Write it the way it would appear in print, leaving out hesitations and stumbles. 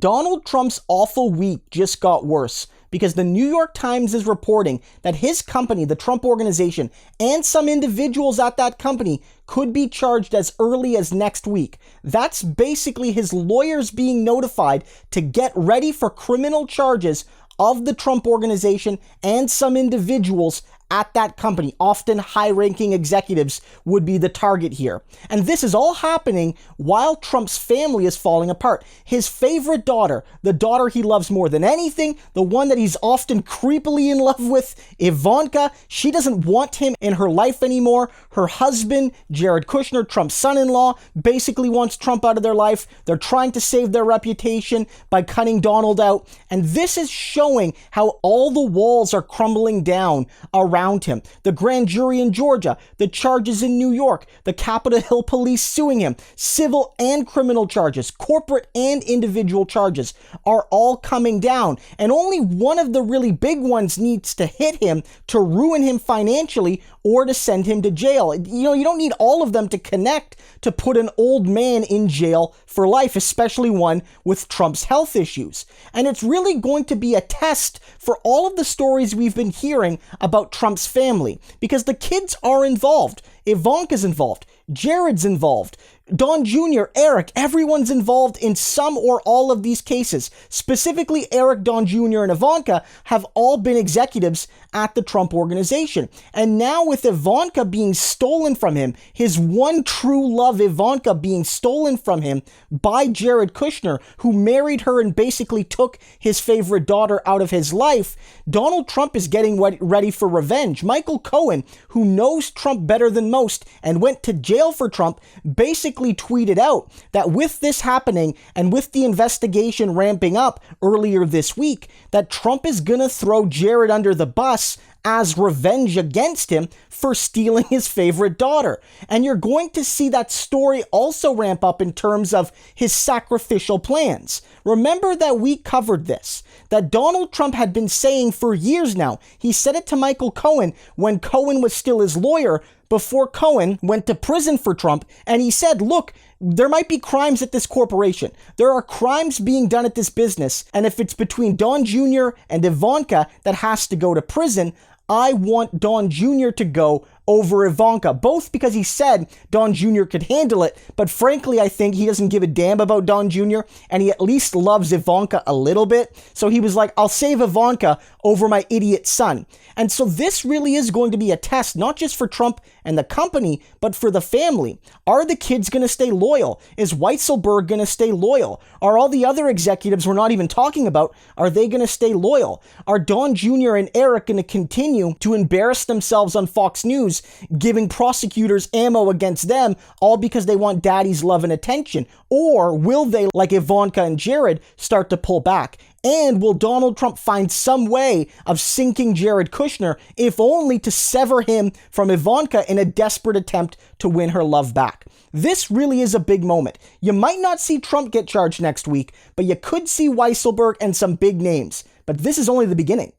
Donald Trump's awful week just got worse because the New York Times is reporting that his company, the Trump Organization, and some individuals at that company could be charged as early as next week. That's basically his lawyers being notified to get ready for criminal charges of the Trump Organization and some individuals at that company. Often high-ranking executives would be the target here. And this is all happening while Trump's family is falling apart. His favorite daughter, the daughter he loves more than anything, the one that he's often creepily in love with, Ivanka, she doesn't want him in her life anymore. Her husband, Jared Kushner, Trump's son-in-law, basically wants Trump out of their life. They're trying to save their reputation by cutting Donald out. And this is showing how all the walls are crumbling down around him. The grand jury in Georgia, the charges in New York, the Capitol Hill police suing him, civil and criminal charges, corporate and individual charges are all coming down. And only one of the really big ones needs to hit him to ruin him financially or to send him to jail. You don't need all of them to connect to put an old man in jail for life, especially one with Trump's health issues. And it's really going to be a test for all of the stories we've been hearing about Trump's family, because the kids are involved. Ivanka's involved. Jared's involved. Don Jr., Eric, everyone's involved in some or all of these cases. Specifically, Eric, Don Jr., and Ivanka have all been executives at the Trump Organization. And now with Ivanka being stolen from him, his one true love, Ivanka, being stolen from him by Jared Kushner, who married her and basically took his favorite daughter out of his life, Donald Trump is getting ready for revenge. Michael Cohen, who knows Trump better than most and went to jail for Trump, basically tweeted out that with this happening and with the investigation ramping up earlier this week, that Trump is going to throw Jared under the bus as revenge against him for stealing his favorite daughter. And you're going to see that story also ramp up in terms of his sacrificial plans. Remember that we covered this, that Donald Trump had been saying for years now. He said it to Michael Cohen when Cohen was still his lawyer, before Cohen went to prison for Trump, and he said, look, there might be crimes at this corporation. There are crimes being done at this business, and if it's between Don Jr. and Ivanka that has to go to prison, I want Don Jr. to go over Ivanka, both because he said Don Jr. could handle it, but frankly, I think he doesn't give a damn about Don Jr., and he at least loves Ivanka a little bit, so he was like, I'll save Ivanka over my idiot son. And so this really is going to be a test, not just for Trump and the company, but for the family. Are the kids going to stay loyal? Is Weisselberg going to stay loyal? Are all the other executives we're not even talking about, are they going to stay loyal? Are Don Jr. and Eric going to continue to embarrass themselves on Fox News, giving prosecutors ammo against them, all because they want daddy's love and attention? Or will they, like Ivanka and Jared, start to pull back? And will Donald Trump find some way of sinking Jared Kushner, if only to sever him from Ivanka in a desperate attempt to win her love back? This really is a big moment. You might not see Trump get charged next week, but you could see Weisselberg and some big names. But this is only the beginning.